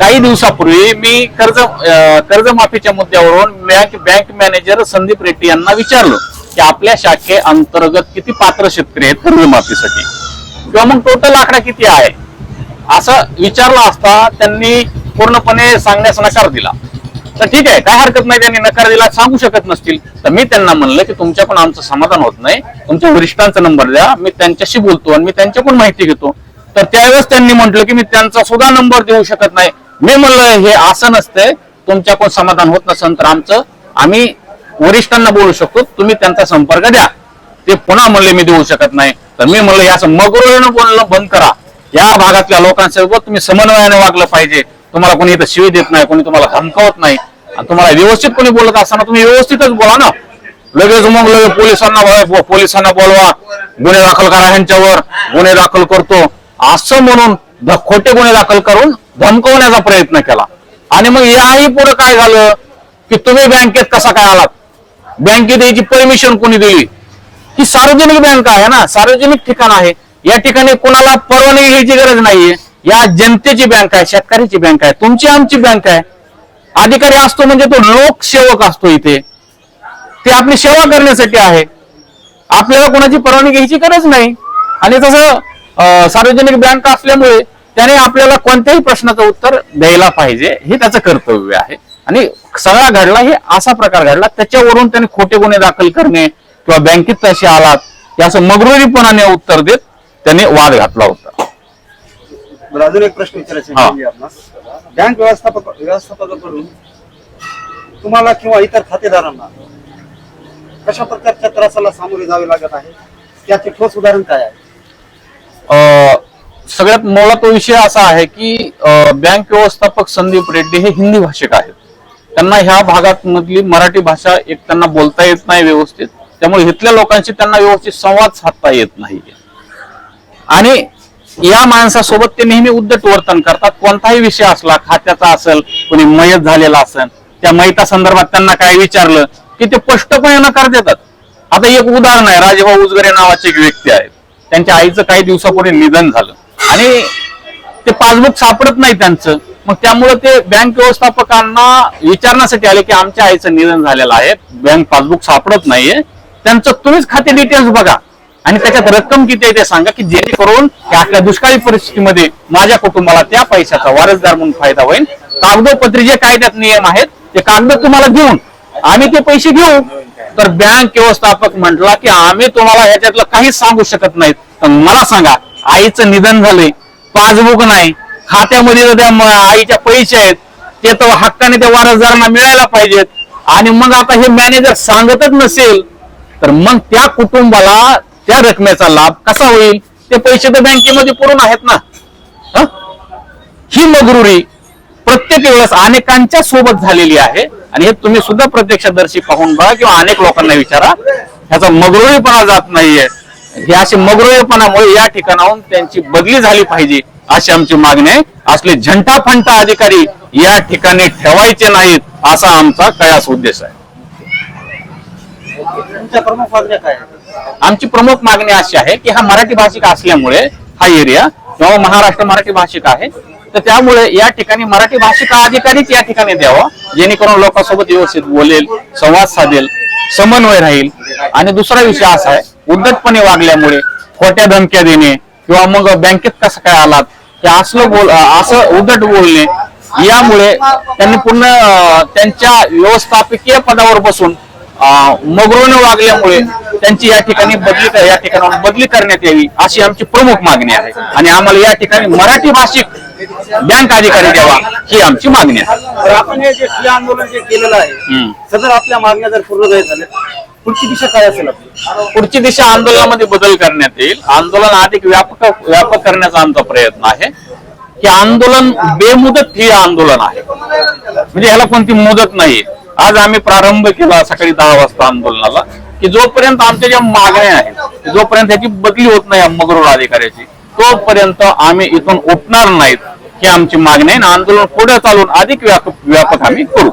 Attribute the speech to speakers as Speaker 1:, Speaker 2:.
Speaker 1: काही दिवसापूर्वी मी कर्जमाफीच्या मुद्द्यावरून बँक मॅनेजर संदीप रेड्डी यांना विचारलं की आपल्या शाखे अंतर्गत किती पात्र शेतकरी आहेत कर्जमाफीसाठी किंवा मग टोटल आकडा किती आहे असं विचारलं असता त्यांनी पूर्णपणे सांगण्यास नकार दिला. तर ठीक आहे, काय हरकत नाही, त्यांनी नकार दिला, सांगू शकत नसतील तर मी त्यांना म्हणलं की तुमच्याकडून आमचं समाधान होत नाही, तुमच्या वरिष्ठांचा नंबर द्या, मी त्यांच्याशी बोलतो आणि मी त्यांच्याकडून माहिती घेतो. तर त्यावेळेस त्यांनी म्हटलं की मी त्यांचा सुद्धा नंबर देऊ शकत नाही. मी म्हणलं हे असं नसतंय, तुमच्याकडून समाधान होत नसेल तर आम्ही वरिष्ठांना बोलू शकतो, तुम्ही त्यांचा संपर्क द्या. ते पुन्हा म्हणले मी देऊ शकत नाही. तर मी म्हणलं हे असं मगरूरीनं बोलणं बंद करा. या भागातल्या लोकांसोबत तुम्ही समन्वयाने वागलं पाहिजे. तुम्हाला कोणी इथं शिवी देत नाही, कोणी तुम्हाला धमकावत नाही, आणि तुम्हाला व्यवस्थित कोणी बोलत असताना तुम्ही व्यवस्थितच बोला ना. लगेच मग लगेच पोलिसांना बोलवा, गुन्हे दाखल करा, ह्यांच्यावर गुन्हे दाखल करतो असं म्हणून खोटे गुन्हे दाखल करून धमकवण्याचा प्रयत्न केला. आणि मग याही पुढे काय झालं की तुम्ही बँकेत कसा काय आलात, बँकेत याची परमिशन कोणी दिली? ही सार्वजनिक बँक आहे ना, सार्वजनिक ठिकाण आहे. या ठिकाणी कोणाला परवानगी घ्यायची गरज नाहीये. या जनतेची बँक आहे, शेतकऱ्याची बँक आहे, तुमची आमची बँक आहे. अधिकारी असतो म्हणजे तो लोकसेवक असतो. इथे ते आपली सेवा करण्यासाठी आहे. आपल्याला कोणाची परवानगी घ्यायची गरज नाही. आणि तसं सार्वजनिक बँक असल्यामुळे त्याने आपल्याला कोणत्याही प्रश्नाचं उत्तर द्यायला पाहिजे, हे त्याचं कर्तव्य आहे. आणि सगळा घडला, हे असा प्रकार घडला, त्याच्यावरून त्याने खोटे गुन्हे दाखल करणे किंवा बँकेत पैसे आलात हे असं मगरुरीपणाने उत्तर देत त्याने वाद घातला होता.
Speaker 2: अजून एक प्रश्न विचारायचा बँक व्यवस्थापकाकडून तुम्हाला किंवा इतर खातेदारांना कशा प्रकारच्या त्रासाला सामोरे जावे लागत आहे, त्याचे ठोस उदाहरण काय आहे?
Speaker 1: सगळ्यात मोठा तो विषय असा आहे की बँक व्यवस्थापक संदीप रेड्डी हे हिंदी भाषिक आहेत. त्यांना ह्या भागात मधली मराठी भाषा एक त्यांना बोलता येत नाही व्यवस्थित, त्यामुळे इथल्या लोकांशी त्यांना व्यवस्थित संवाद साधता येत नाही. आणि या माणसासोबत ते नेहमी उद्धट वर्तन करतात. कोणताही विषय असला, खात्याचा असेल, कोणी मयत झालेला असेल, त्या मयता संदर्भात त्यांना काय विचारलं की ते स्पष्टपणे नकार देतात. आता एक उदाहरण आहे, राजेभाऊ उजगरे नावाचे एक व्यक्ती आहेत. त्यांच्या आईचं काही दिवसापूर्वी निधन झालं आणि ते पासबुक सापडत नाही त्यांचं. मग त्यामुळे ते बँक व्यवस्थापकांना विचारण्यासाठी आले की आमच्या आईचं निधन झालेलं आहे, बँक पासबुक सापडत नाहीये, त्यांचं तुम्हीच खाते डिटेल्स बघा आणि त्याच्यात रक्कम किती आहे ते सांगा, की जेणेकरून आपल्या दुष्काळी परिस्थितीमध्ये माझ्या कुटुंबाला त्या पैशाचा वारसदार म्हणून फायदा होईल. कागदोपत्री जे कायद्यात नियम आहेत ते कागद तुम्हाला घेऊन आम्ही ते पैसे घेऊ. तर बँक व्यवस्थापक म्हटला की आम्ही तुम्हाला ह्याच्यातलं काहीच सांगू शकत नाहीत. तर मला सांगा, आईचं निधन झालंय, पासबुक नाही, खात्यामध्ये त्या आईच्या पैसे आहेत, ते तर हक्काने त्या वारसदारांना मिळायला पाहिजेत. आणि मग आता हे मॅनेजर सांगतच नसेल तर मग त्या कुटुंबाला त्या रकमेचा लाभ कसा होईल? ते पैसे तर बँकेमध्ये पुरून आहेत ना. ही मगरुरी प्रत्येक वेळेस अनेकांच्या सोबत झालेली आहे. आणि हे तुम्ही सुद्धा प्रत्यक्षदर्शी पाहून बघा किंवा अनेक लोकांना विचारा, ह्याचा मगरुरीपणा जात नाहीये. हे अशी मगरुरीपणामुळे या ठिकाणाहून त्यांची बदली झाली पाहिजे अशी आमची मागणी आहे. असले झंटाफंटा अधिकारी या ठिकाणी ठेवायचे नाहीत असा आमचा कयास उद्देश आहे.
Speaker 2: तुमच्या प्रमुख मागण्या काय आहेत?
Speaker 1: आमची प्रमुख मागणी अशी आहे की हा मराठी भाषिक असल्यामुळे हा एरिया किंवा महाराष्ट्र मराठी भाषिक आहे, तर त्यामुळे या ठिकाणी मराठी भाषिक अधिकारीच या ठिकाणी द्यावा, जेणेकरून लोकांसोबत व्यवस्थित बोलेल, संवाद साधेल, समन्वय राहील. आणि दुसरा विषय असा आहे, उद्धटपणे वागल्यामुळे खोट्या धमक्या देणे किंवा मग बँकेत कसं काय आलात हे असं उद्धट बोलणे, यामुळे त्यांनी पूर्ण त्यांच्या व्यवस्थापकीय पदावर बसून मगरूने वागल्यामुळे त्यांची या ठिकाणी बदली करण्यात यावी अशी आमची प्रमुख मागणी आहे. आणि आम्हाला या ठिकाणी मराठी भाषिक बँक अधिकारी द्यावा ही आमची मागणी आहे.
Speaker 2: आपण हे जे ठिय्या आंदोलन जे केलेलं आहे, सदर आपल्या मागण्या जर पूर्ण झाल्या, पुढची दिशा काय असेल?
Speaker 1: पुढची दिशा आंदोलनामध्ये बदल करण्यात येईल. आंदोलन अधिक व्यापक करण्याचा आमचा प्रयत्न आहे. की आंदोलन बेमुदत ठिय्या आंदोलन आहे, म्हणजे ह्याला कोणती मुदत नाही. आज आम्ही प्रारंभ केला सकाळी 10 वाजता आंदोलनाला, की जोपर्यंत आमच्या ज्या मागण्या आहेत, जोपर्यंत ह्याची बदली होत नाही मगरूर अधिकाऱ्याची, तोपर्यंत आम्ही इथून उठणार नाहीत ही आमची मागणी आहे. आंदोलन पुढे चालून अधिक व्यापक आम्ही करू.